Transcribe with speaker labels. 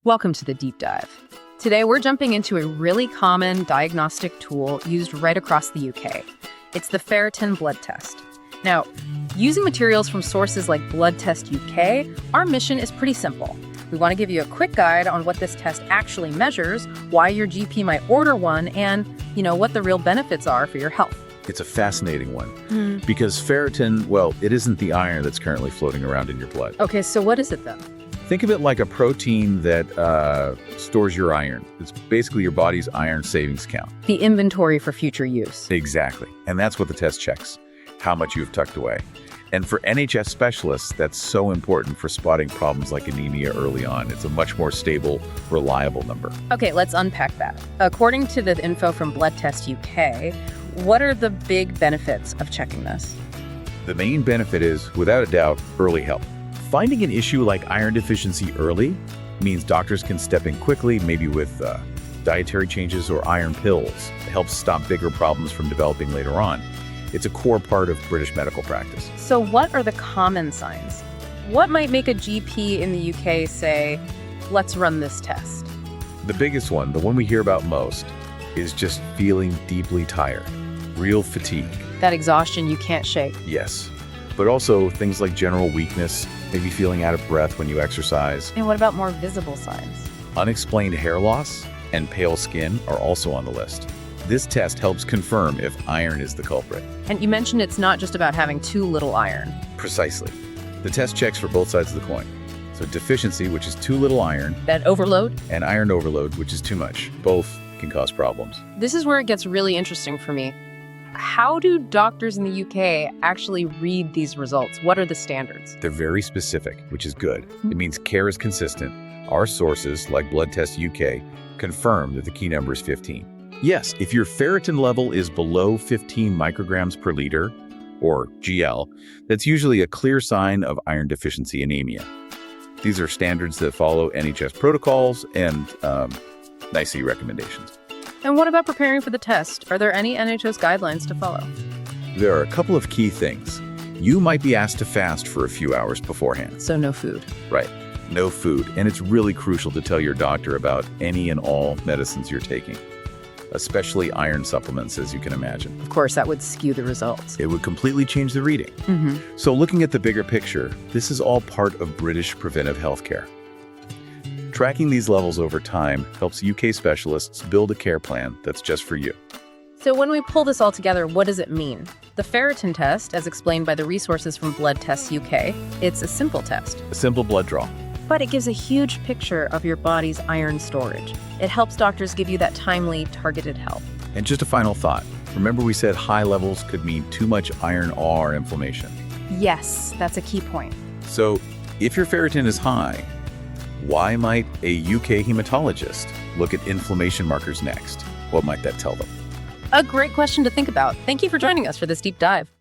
Speaker 1: Welcome to the deep dive. Today, we're jumping into a really common diagnostic tool used right across the UK. It's the Ferritin blood test. Now, using materials from sources like Blood Test UK, our mission is pretty simple. We want to give you a quick guide on what this test actually measures, why your GP might order one, and, what the real benefits are for your health.
Speaker 2: It's a fascinating one because ferritin, well, it isn't the iron that's currently floating around in your blood.
Speaker 1: Okay, so what is it then?
Speaker 2: Think of it like a protein that stores your iron. It's basically your body's iron savings count.
Speaker 1: The inventory for future use.
Speaker 2: Exactly. And that's what the test checks, how much you've tucked away. And for NHS specialists, that's so important for spotting problems like anemia early on. It's a much more stable, reliable number.
Speaker 1: Okay, let's unpack that. According to the info from Blood Test UK, what are the big benefits of checking this?
Speaker 2: The main benefit is, without a doubt, early help. Finding an issue like iron deficiency early means doctors can step in quickly, maybe with dietary changes or iron pills. It helps stop bigger problems from developing later on. It's a core part of British medical practice.
Speaker 1: So what are the common signs? What might make a GP in the UK say, let's run this test?
Speaker 2: The biggest one, the one we hear about most, is just feeling deeply tired, real fatigue.
Speaker 1: That exhaustion you can't shake.
Speaker 2: Yes, but also things like general weakness, maybe feeling out of breath when you exercise.
Speaker 1: And what about more visible signs?
Speaker 2: Unexplained hair loss and pale skin are also on the list. This test helps confirm if iron is the culprit.
Speaker 1: And you mentioned it's not just about having too little iron.
Speaker 2: Precisely. The test checks for both sides of the coin. So deficiency, which is too little iron.
Speaker 1: That overload?
Speaker 2: And iron overload, which is too much. Both can cause problems.
Speaker 1: This is where it gets really interesting for me. How do doctors in the UK actually read these results? What are the standards?
Speaker 2: They're very specific, which is good. It means care is consistent. Our sources, like Blood Test UK, confirm that the key number is 15. Yes, if your ferritin level is below 15 micrograms per liter, or GL, that's usually a clear sign of iron deficiency anemia. These are standards that follow NHS protocols and NICE recommendations.
Speaker 1: And what about preparing for the test? Are there any NHS guidelines to follow?
Speaker 2: There are a couple of key things. You might be asked to fast for a few hours beforehand.
Speaker 1: So no food.
Speaker 2: Right, no food. And it's really crucial to tell your doctor about any and all medicines you're taking, especially iron supplements, as you can imagine.
Speaker 1: Of course, that would skew the results.
Speaker 2: It would completely change the reading. So looking at the bigger picture, this is all part of British preventive healthcare. Tracking these levels over time helps UK specialists build a care plan that's just for you.
Speaker 1: So when we pull this all together, what does it mean? The ferritin test, as explained by the resources from Blood Test UK, it's a simple test.
Speaker 2: A simple blood draw.
Speaker 1: But it gives a huge picture of your body's iron storage. It helps doctors give you that timely, targeted help.
Speaker 2: And just a final thought. Remember we said high levels could mean too much iron or inflammation.
Speaker 1: Yes, that's a key point.
Speaker 2: So if your ferritin is high, why might a UK hematologist look at inflammation markers next? What might that tell them?
Speaker 1: A great question to think about. Thank you for joining us for this deep dive.